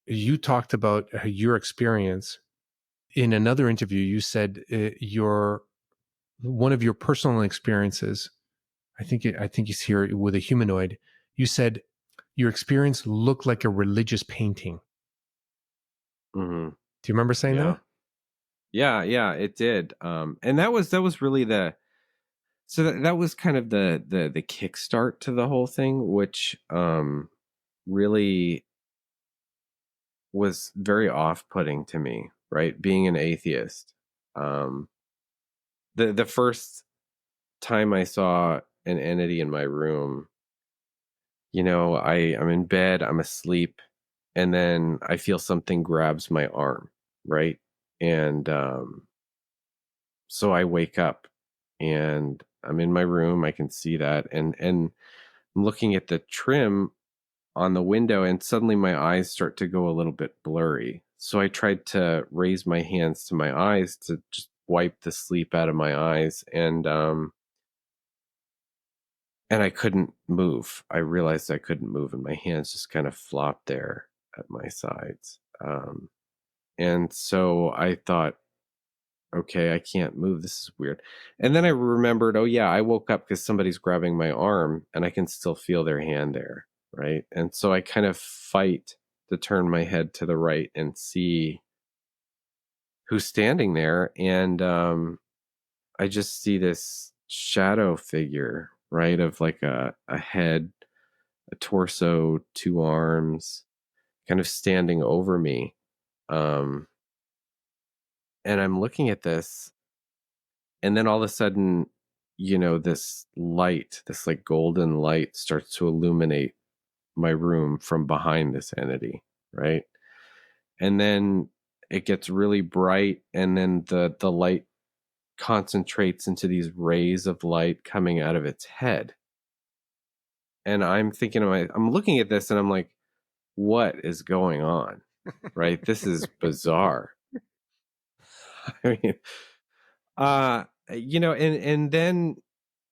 you talked about your experience in another interview. You said one of your personal experiences. I think it's here with a humanoid. You said your experience looked like a religious painting. Mm-hmm. Do you remember saying Yeah. that? Yeah, it did. And that was really that was kind of the kickstart to the whole thing, which really was very off-putting to me, right? Being an atheist. Um, the first time I saw an entity in my room, I'm in bed, I'm asleep, and then I feel something grabs my arm, right? And so I wake up and I'm in my room, I can see that, and I'm looking at the trim on the window, and suddenly my eyes start to go a little bit blurry. So I tried to raise my hands to my eyes to just wipe the sleep out of my eyes, and I couldn't move. I realized I couldn't move, and my hands just kind of flopped there at my sides. And so I thought, okay, I can't move. This is weird. And then I remembered, oh yeah, I woke up because somebody's grabbing my arm, and I can still feel their hand there, right? And so I kind of fight to turn my head to the right and see who's standing there, and I just see this shadow figure, right, of like a head, a torso, two arms, kind of standing over me. Um, and I'm looking at this, and then all of a sudden, this light, this like golden light starts to illuminate my room from behind this entity, right? And then it gets really bright, and then the light concentrates into these rays of light coming out of its head. And I'm thinking I'm looking at this and I'm like, what is going on? Right? This is bizarre. I mean, and then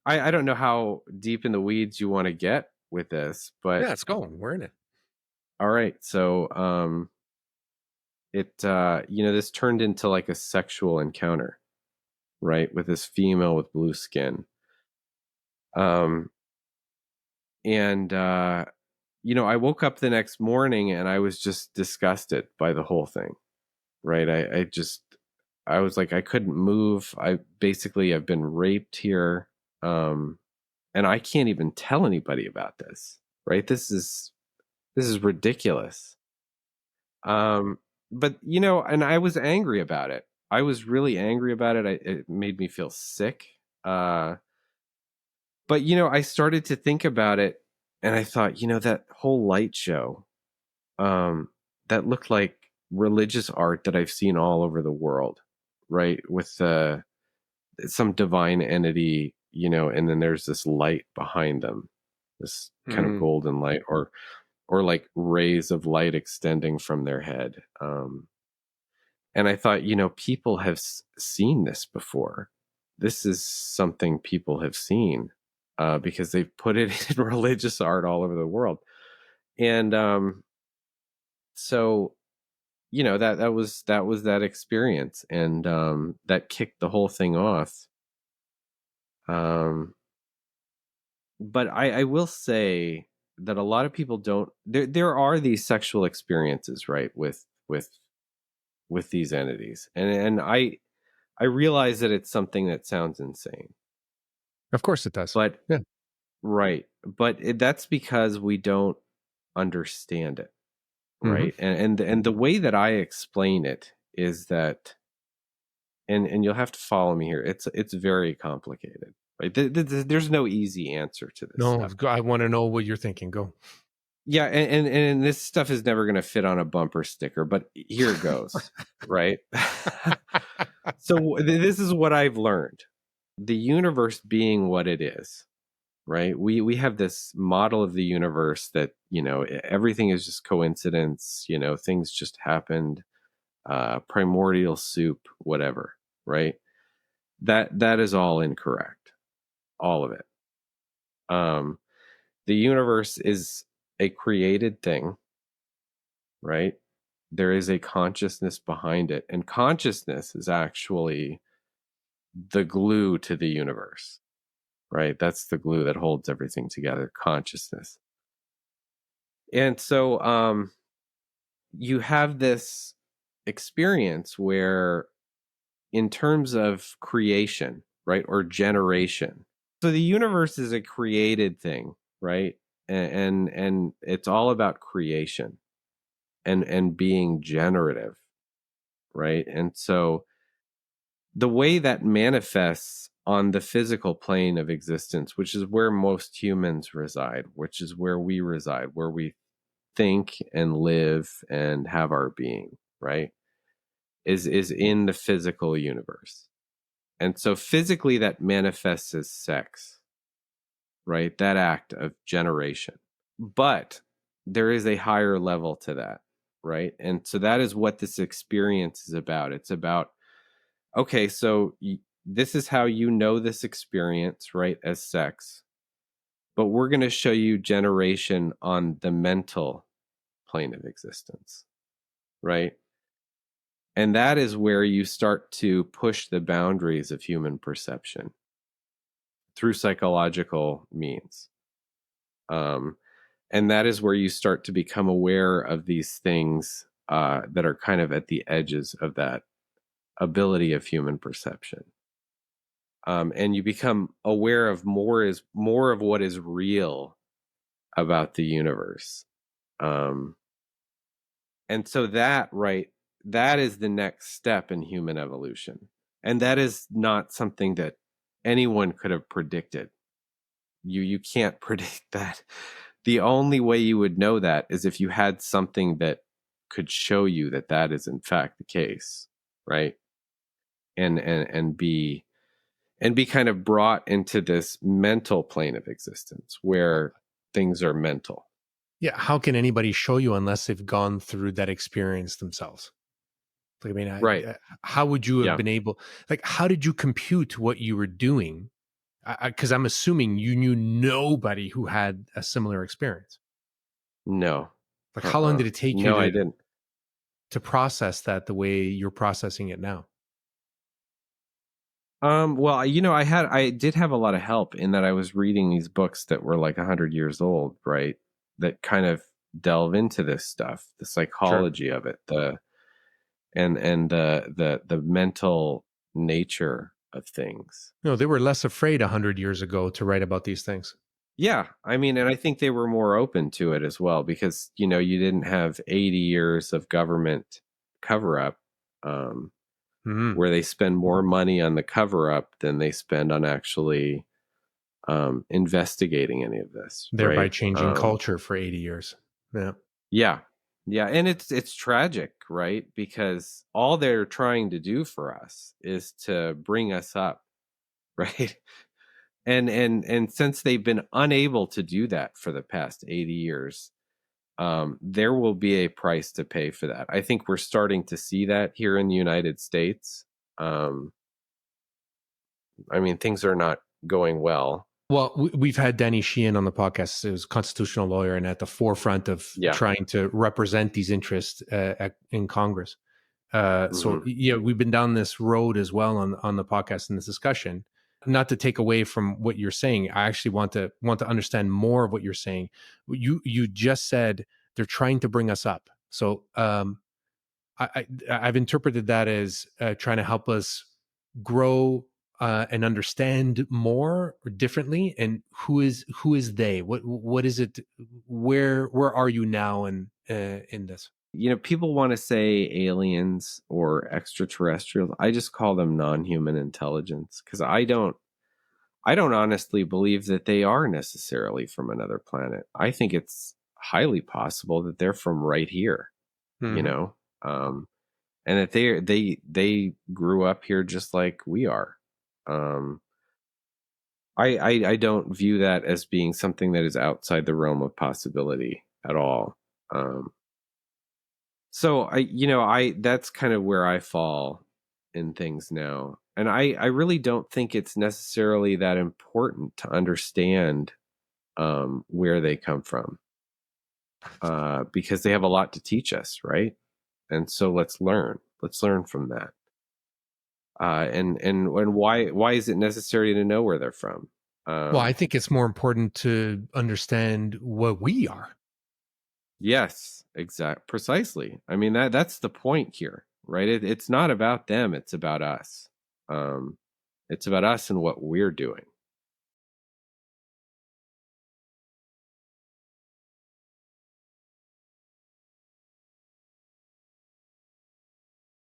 I don't know how deep in the weeds you want to get with this, but Yeah, it's going. We're in it. all right. So, this turned into like a sexual encounter, right? With this female with blue skin. Um, and, I woke up the next morning and I was just disgusted by the whole thing, right? I was like, I couldn't move. I've been raped here. And I can't even tell anybody about this, right? This is ridiculous. Um, but and I was angry about it. I was really angry about it. It made me feel sick. But I started to think about it, and I thought, that whole light show, um, that looked like religious art that I've seen all over the world, right? With some divine entity, and then there's this light behind them, this kind of golden light, or like rays of light extending from their head. And I thought, people have seen this before. This is something people have seen, because they've put it in religious art all over the world. And so, that was that experience, and that kicked the whole thing off. Um, but I will say that a lot of people don't. There are these sexual experiences, right, with these entities, and I realize that it's something that sounds insane, Of course it does. but Yeah. right, but that's because we don't understand it, Hmm. right? And the way that I explain it is that, and you'll have to follow me here. It's very complicated, right? There's no easy answer to this No, stuff. I want to know what you're thinking. Go. Yeah, and this stuff is never going to fit on a bumper sticker, but here it goes, right? So this is what I've learned. The universe being what it is, right? We have this model of the universe that, everything is just coincidence, things just happened, primordial soup, whatever, right? That is all incorrect. All of it. The universe is a created thing, right? There is a consciousness behind it, and consciousness is actually the glue to the universe, right? That's the glue that holds everything together, consciousness. And so you have this experience where, in terms of creation, right, or generation, so the universe is a created thing, right? And it's all about creation and being generative, right? And so the way that manifests on the physical plane of existence, which is where most humans reside, which is where we reside, where we think and live and have our being, right? Is in the physical universe. And so physically that manifests as sex, right? That act of generation. But there is a higher level to that, right? And so that is what this experience is about. It's about, okay, so this is how you know this experience, right, as sex. But we're going to show you generation on the mental plane of existence, right? And that is where you start to push the boundaries of human perception through psychological means. And that is where you start to become aware of these things that are kind of at the edges of that ability of human perception. And you become aware of more of what is real about the universe. And so that, right, that is the next step in human evolution. And that is not something that anyone could have predicted. You can't predict that. The only way you would know that is if you had something that could show you that that is in fact the case, right? And be kind of brought into this mental plane of existence where things are mental. Yeah, how can anybody show you unless they've gone through that experience themselves? Like, I mean, Right. how would you have Yeah. been able? Like, how did you compute what you were doing? Because I'm assuming you knew nobody who had a similar experience. No. Like, how long did it take you No, I didn't. to process that the way you're processing it now? Well, I did have a lot of help in that I was reading these books that were like 100 years old, right? That kind of delve into this stuff, the Sure. psychology of it, and the mental nature of things. No, they were less afraid 100 years ago to write about these things. Yeah, I mean, and I think they were more open to it as well because you didn't have 80 years of government cover up. Hmm. Where they spend more money on the cover up than they spend on actually investigating any of this, Thereby right? changing culture for 80 years. Yeah. Yeah, yeah, and it's tragic, right? Because all they're trying to do for us is to bring us up, right? And since they've been unable to do that for the past 80 years, there will be a price to pay for that. I think we're starting to see that here in the United States. Um, I mean, things are not going well. Well, we've had Danny Sheehan on the podcast, who's a constitutional lawyer and at the forefront of Yeah. trying to represent these interests in Congress. So Hmm. yeah, we've been down this road as well on the podcast in this discussion. Not to take away from what you're saying, I actually want to understand more of what you're saying. You just said they're trying to bring us up. So I've interpreted that as trying to help us grow and understand more or differently. And who is they? What is it? Where are you now in this? People want to say aliens or extraterrestrials. I just call them non-human intelligence because I don't honestly believe that they are necessarily from another planet. I think it's highly possible that they're from right here, you Hmm. know, um, and that they grew up here just like we are. Um, I don't view that as being something that is outside the realm of possibility at all. Um, so I that's kind of where I fall in things now. And I really don't think it's necessarily that important to understand where they come from because they have a lot to teach us, right? And so let's learn. Let's learn from that. And why is it necessary to know where they're from? Well, I Um, think it's more important to understand what we are. yes, precisely. I mean that's the point here, right? It's not about them; it's about us. Um, it's about us and what we're doing.